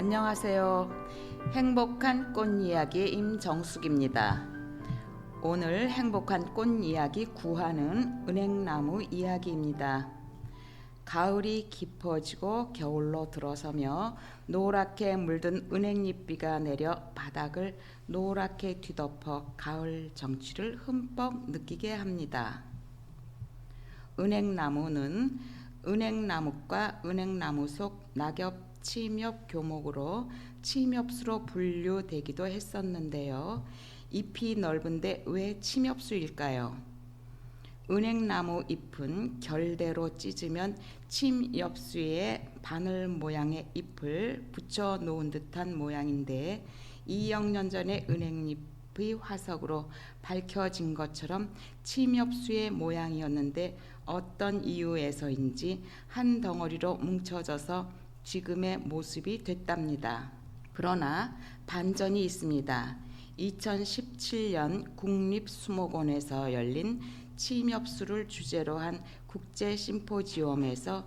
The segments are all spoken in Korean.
안녕하세요. 행복한 꽃 이야기 임정숙입니다. 오늘 행복한 꽃 이야기 9화는 은행나무 이야기입니다. 가을이 깊어지고 겨울로 들어서며 노랗게 물든 은행잎비가 내려 바닥을 노랗게 뒤덮어 가을 정취를 흠뻑 느끼게 합니다. 은행나무는 은행나무과 은행나무 속 낙엽 침엽 교목으로 침엽수로 분류되기도 했었는데요. 잎이 넓은데 왜 침엽수일까요? 은행나무 잎은 결대로 찢으면 침엽수에 바늘 모양의 잎을 붙여 놓은 듯한 모양인데 2억 년 전에 은행잎의 화석으로 밝혀진 것처럼 침엽수의 모양이었는데 어떤 이유에서인지 한 덩어리로 뭉쳐져서 지금의 모습이 됐답니다. 그러나 반전이 있습니다. 2017년 국립수목원에서 열린 침엽수를 주제로 한 국제 심포지엄에서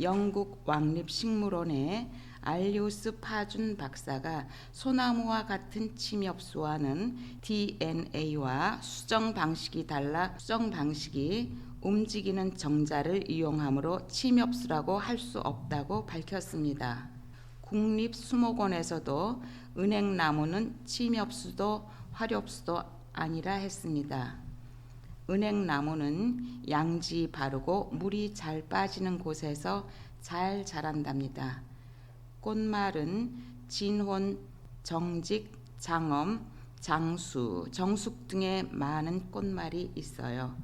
영국 왕립식물원의 알리우스 파준 박사가 소나무와 같은 침엽수와는 DNA와 수정 방식이 달라 수정 방식이 움직이는 정자를 이용하므로 침엽수라고 할 수 없다고 밝혔습니다. 국립수목원에서도 은행나무는 침엽수도 화렵수도 아니라 했습니다. 은행나무는 양지 바르고 물이 잘 빠지는 곳에서 잘 자란답니다. 꽃말은 진혼, 정직, 장엄, 장수, 정숙 등의 많은 꽃말이 있어요.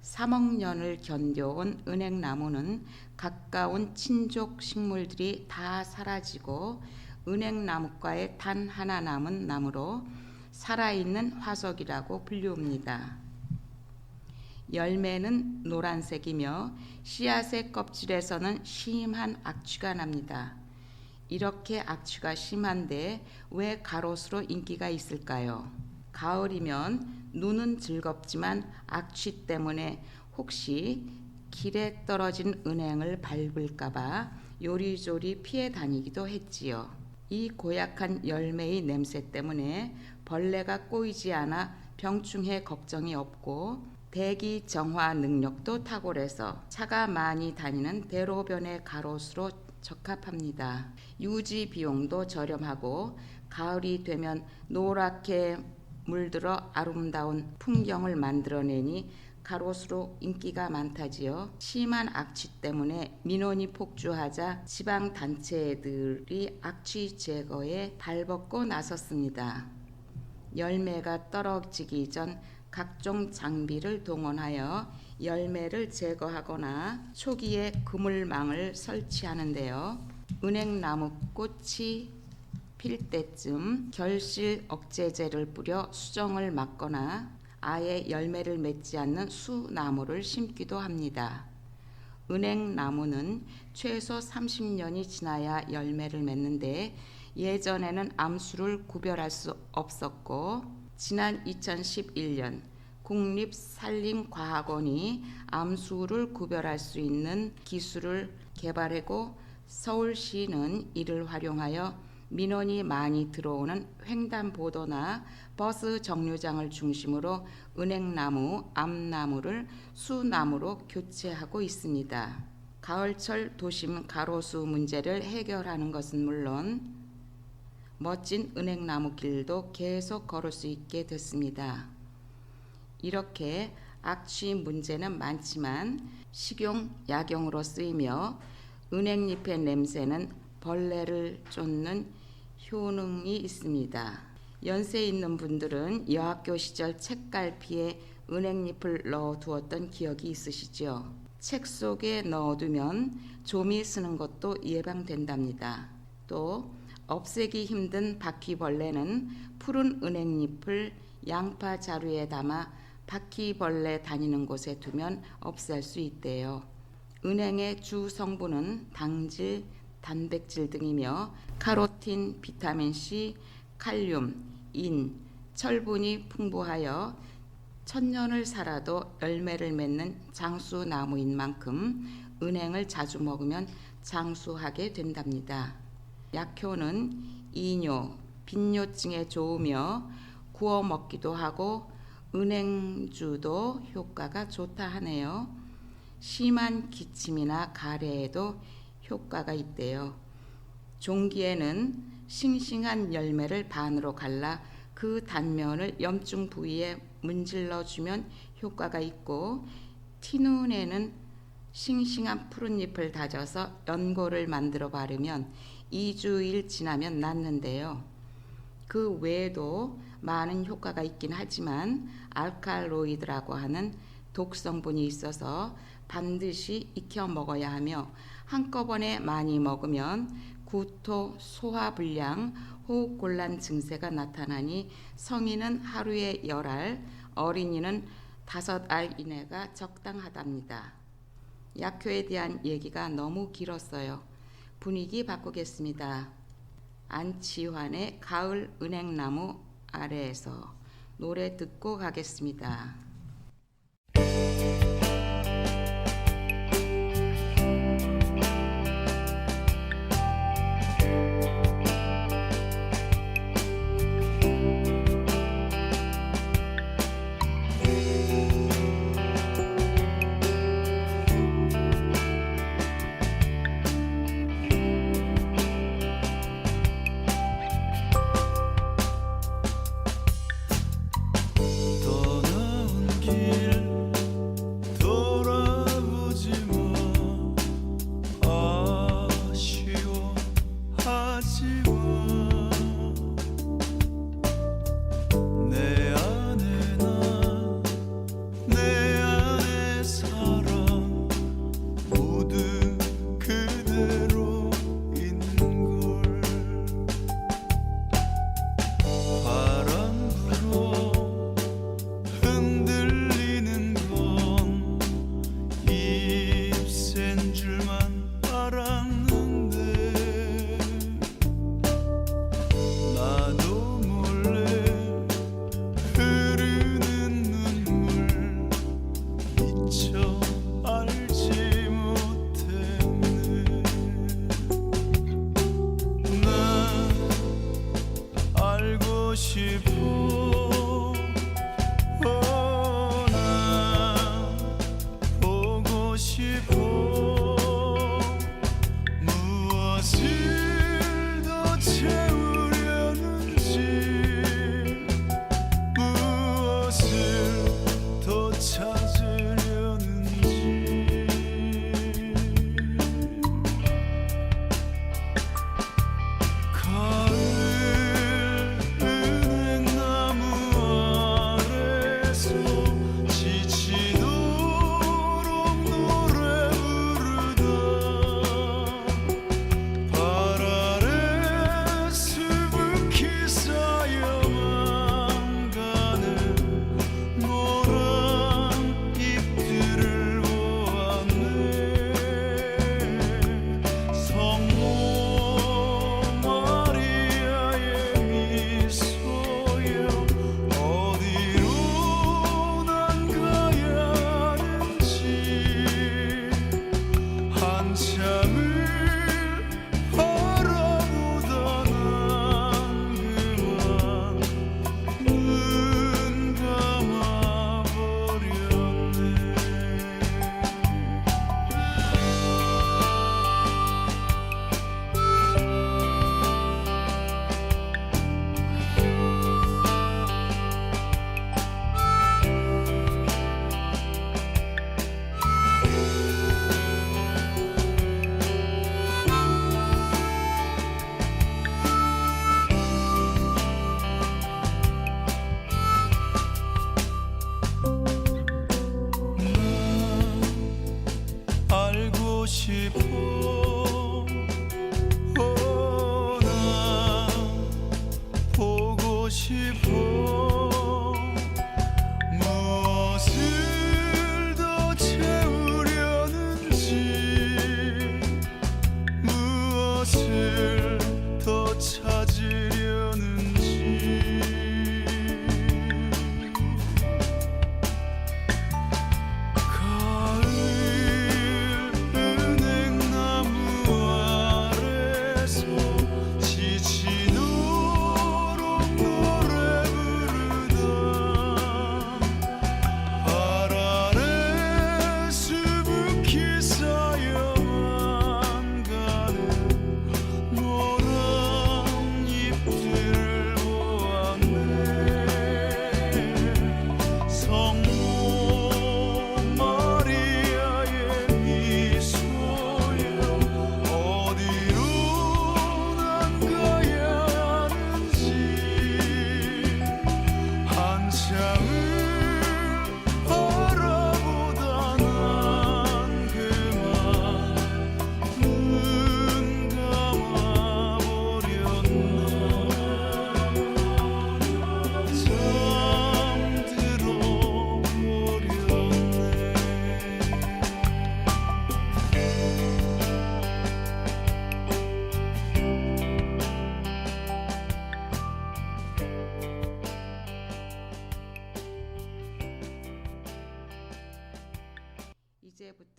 3억 년을 견뎌온 은행나무는 가까운 친족 식물들이 다 사라지고 은행나무과에 단 하나 남은 나무로 살아있는 화석이라고 불리웁니다. 열매는 노란색이며 씨앗의 껍질에서는 심한 악취가 납니다. 이렇게 악취가 심한데 왜 가로수로 인기가 있을까요? 가을이면 눈은 즐겁지만 악취 때문에 혹시 길에 떨어진 은행을 밟을까봐 요리조리 피해 다니기도 했지요. 이 고약한 열매의 냄새 때문에 벌레가 꼬이지 않아 병충해 걱정이 없고 대기 정화 능력도 탁월해서 차가 많이 다니는 대로변의 가로수로 적합합니다. 유지 비용도 저렴하고 가을이 되면 노랗게 물들어 아름다운 풍경을 만들어내니 가로수로 인기가 많다지요. 심한 악취 때문에 민원이 폭주하자 지방단체들이 악취 제거에 발벗고 나섰습니다. 열매가 떨어지기 전 각종 장비를 동원하여 열매를 제거하거나 초기에 그물망을 설치하는데요. 은행나무 꽃이 필 때쯤 결실 억제제를 뿌려 수정을 막거나 아예 열매를 맺지 않는 수나무를 심기도 합니다. 은행나무는 최소 30년이 지나야 열매를 맺는데 예전에는 암수를 구별할 수 없었고 지난 2011년 국립산림과학원이 암수를 구별할 수 있는 기술을 개발하고 서울시는 이를 활용하여 민원이 많이 들어오는 횡단보도나 버스 정류장을 중심으로 은행나무, 암나무를 수나무로 교체하고 있습니다. 가을철 도심 가로수 문제를 해결하는 것은 물론 멋진 은행나무 길도 계속 걸을 수 있게 됐습니다. 이렇게 악취 문제는 많지만 식용, 약용으로 쓰이며 은행잎의 냄새는 벌레를 쫓는 효능이 있습니다. 연세 있는 분들은 여학교 시절 책갈피에 은행잎을 넣어두었던 기억이 있으시죠? 책 속에 넣어두면 좀이 쓰는 것도 예방된답니다. 또 없애기 힘든 바퀴벌레는 푸른 은행잎을 양파 자루에 담아 바퀴벌레 다니는 곳에 두면 없앨 수 있대요. 은행의 주 성분은 당질, 단백질 등이며 카로틴, 비타민C, 칼륨, 인, 철분이 풍부하여 천년을 살아도 열매를 맺는 장수나무인 만큼 은행을 자주 먹으면 장수하게 된답니다. 약효는 이뇨, 빈뇨증에 좋으며 구워 먹기도 하고 은행주도 효과가 좋다 하네요. 심한 기침이나 가래에도 효과가 있대요. 종기에는 싱싱한 열매를 반으로 갈라 그 단면을 염증 부위에 문질러 주면 효과가 있고, 티눈에는 싱싱한 푸른잎을 다져서 연고를 만들어 바르면 2주일 지나면 낫는데요. 그 외에도 많은 효과가 있긴 하지만 알칼로이드라고 하는 독성분이 있어서 반드시 익혀 먹어야 하며, 한꺼번에 많이 먹으면 구토, 소화불량, 호흡곤란 증세가 나타나니 성인은 하루에 10알, 어린이는 5알 이내가 적당하답니다. 약효에 대한 얘기가 너무 길었어요. 분위기 바꾸겠습니다. 안치환의 가을 은행나무 아래에서 노래 듣고 가겠습니다.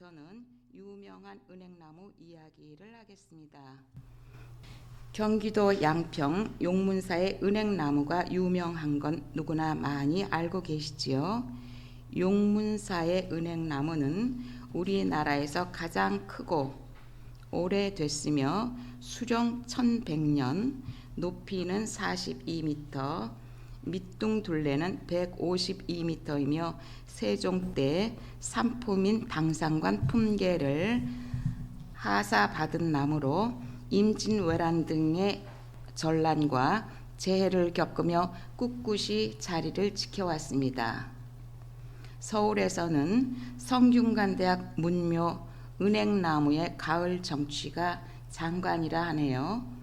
이어서는 유명한 은행나무 이야기를 하겠습니다. 경기도 양평 용문사의 은행나무가 유명한 건 누구나 많이 알고 계시지요. 용문사의 은행나무는 우리나라에서 가장 크고 오래됐으며 수령 1100년, 높이는 42m, 밑둥 둘레는 152m이며 세종 때 상품인 당상관 품계를 하사받은 나무로 임진왜란 등의 전란과 재해를 겪으며 꿋꿋이 자리를 지켜왔습니다. 서울에서는 성균관대학 문묘 은행나무의 가을 정취가 장관이라 하네요.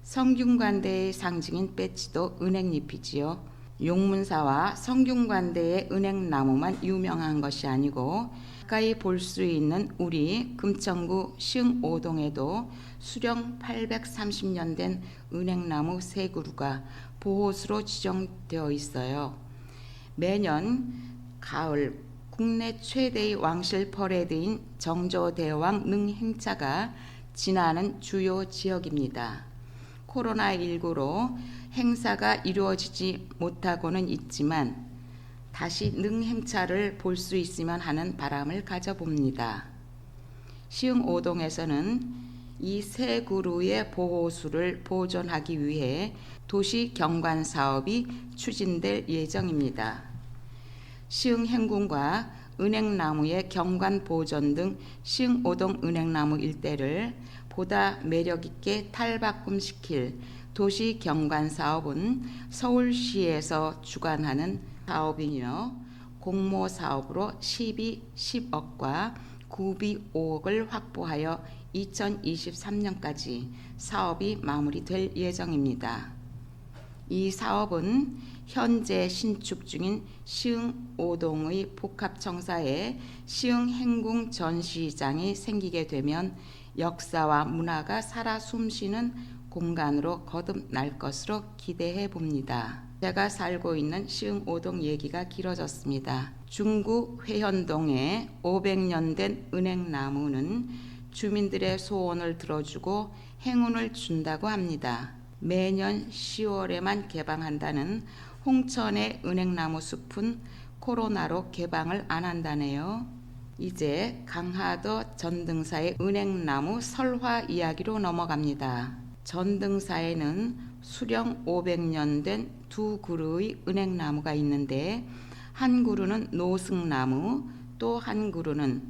성균관대의 상징인 배지도 은행잎이지요. 용문사와 성균관대의 은행나무만 유명한 것이 아니고 가까이 볼 수 있는 우리 금천구 시흥오동에도 수령 830년 된 은행나무 3그루가 보호수로 지정되어 있어요. 매년 가을 국내 최대의 왕실 퍼레이드인 정조대왕 능행차가 지나는 주요 지역입니다. 코로나19로 행사가 이루어지지 못하고는 있지만 다시 능행차를 볼 수 있으면 하는 바람을 가져봅니다. 시흥오동에서는 이 3그루의 보호수를 보존하기 위해 도시경관 사업이 추진될 예정입니다. 시흥행궁과 은행나무의 경관 보존 등 시흥오동 은행나무 일대를 보다 매력있게 탈바꿈시킬 도시경관 사업은 서울시에서 주관하는 사업이며 공모사업으로 시비 10억과 구비 5억을 확보하여 2023년까지 사업이 마무리될 예정입니다. 이 사업은 현재 신축 중인 시흥오동의 복합청사에 시흥행궁 전시장이 생기게 되면 역사와 문화가 살아 숨쉬는 공간으로 거듭날 것으로 기대해 봅니다. 제가 살고 있는 시흥오동 얘기가 길어졌습니다. 중구 회현동에 500년 된 은행나무는 주민들의 소원을 들어주고 행운을 준다고 합니다. 매년 10월에만 개방한다는 홍천의 은행나무 숲은 코로나로 개방을 안 한다네요. 이제 강화도 전등사의 은행나무 설화 이야기로 넘어갑니다. 전등사에는 수령 500년 된 2그루의 은행나무가 있는데 한 그루는 노승나무, 또 한 그루는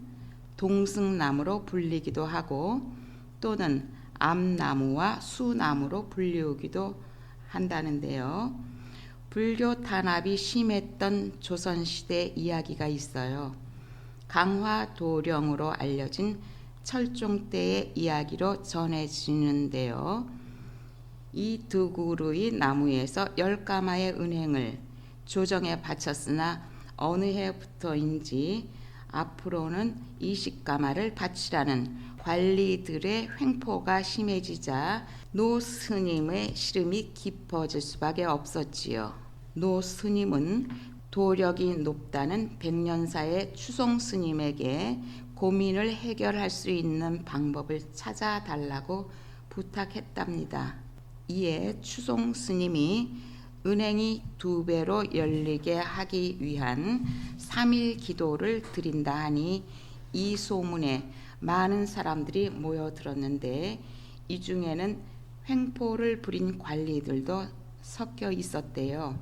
동승나무로 불리기도 하고 또는 암나무와 수나무로 불리우기도 한다는데요. 불교 탄압이 심했던 조선시대 이야기가 있어요. 강화도령으로 알려진 철종 때의 이야기로 전해지는데요. 이 2그루의 나무에서 10가마의 은행을 조정에 바쳤으나 어느 해부터인지 앞으로는 20가마를 바치라는 관리들의 횡포가 심해지자 노 스님의 시름이 깊어질 수밖에 없었지요. 노 스님은 도력이 높다는 백년사의 추송 스님에게 고민을 해결할 수 있는 방법을 찾아달라고 부탁했답니다. 이에 추송 스님이 은행이 2배로 열리게 하기 위한 3일 기도를 드린다 하니 이 소문에 많은 사람들이 모여들었는데 이 중에는 횡포를 부린 관리들도 섞여 있었대요.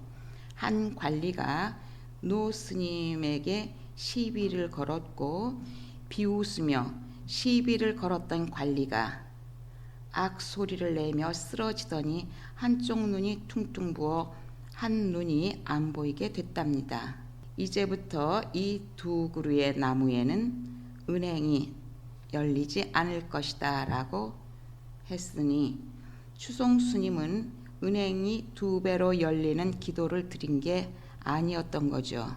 한 관리가 노 스님에게 시비를 걸었고 비웃으며 시비를 걸었던 관리가 악소리를 내며 쓰러지더니 한쪽 눈이 퉁퉁 부어 한 눈이 안 보이게 됐답니다. 이제부터 이 2그루의 나무에는 은행이 열리지 않을 것이다 라고 했으니 추송 스님은 은행이 2배로 열리는 기도를 드린 게 아니었던 거죠.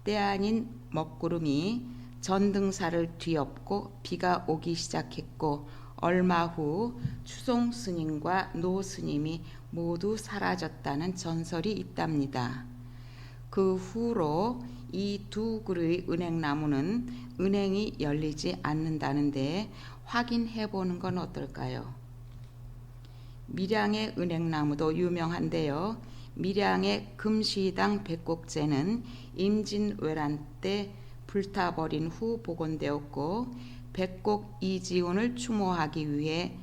때 아닌 먹구름이 전등사를 뒤엎고 비가 오기 시작했고 얼마 후 추송 스님과 노 스님이 모두 사라졌다는 전설이 있답니다. 그 그 후로 이 두 그루의 은행나무는 은행이 열리지 않는다는데 확인해 보는 건 어떨까요? 밀양의 은행나무도 유명한데요. 밀양의 금시당 백곡제는 임진왜란 때 불타버린 후 복원되었고, 백곡 이지훈을 추모하기 위해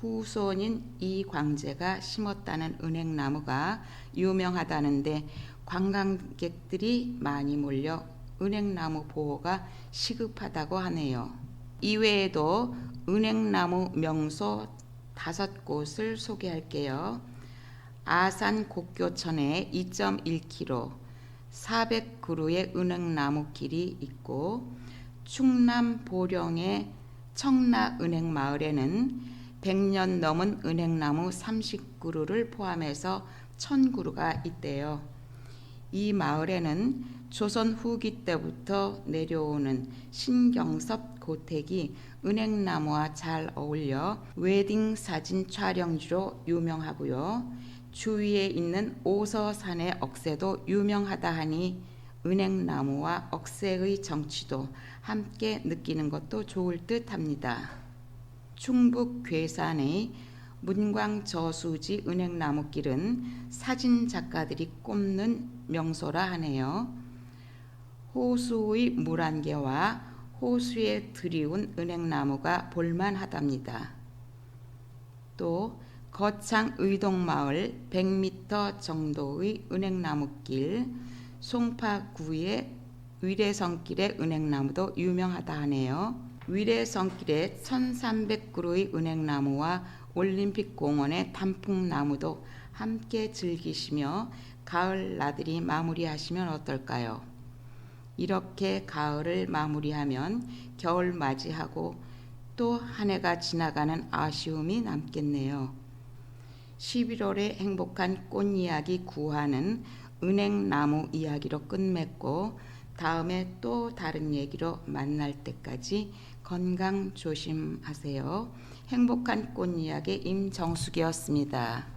후손인 이광재가 심었다는 은행나무가 유명하다는데 관광객들이 많이 몰려 은행나무 보호가 시급하다고 하네요. 이외에도 은행나무 명소 5곳을 소개할게요. 아산 곡교천에 2.1km 400그루의 은행나무 길이 있고, 충남 보령의 청라은행마을에는 100년 넘은 은행나무 30그루를 포함해서 1000그루가 있대요. 이 마을에는 조선 후기 때부터 내려오는 신경섭 고택이 은행나무와 잘 어울려 웨딩 사진 촬영지로 유명하고요. 주위에 있는 오서산의 억새도 유명하다 하니 은행나무와 억새의 정취도 함께 느끼는 것도 좋을 듯 합니다. 충북 괴산의 문광저수지 은행나무길은 사진작가들이 꼽는 명소라 하네요. 호수의 물안개와 호수에 들이운 은행나무가 볼만하답니다. 또 거창 의동마을 100m 정도의 은행나무길, 송파구의 위례성길의 은행나무도 유명하다 하네요. 위례성길의 1300그루의 은행나무와 올림픽공원의 단풍나무도 함께 즐기시며 가을 나들이 마무리하시면 어떨까요? 이렇게 가을을 마무리하면 겨울 맞이하고 또 한 해가 지나가는 아쉬움이 남겠네요. 11월의 행복한 꽃 이야기 9화는 은행나무 이야기로 끝맺고, 다음에 또 다른 얘기로 만날 때까지 건강 조심하세요. 행복한 꽃 이야기 임정숙이었습니다.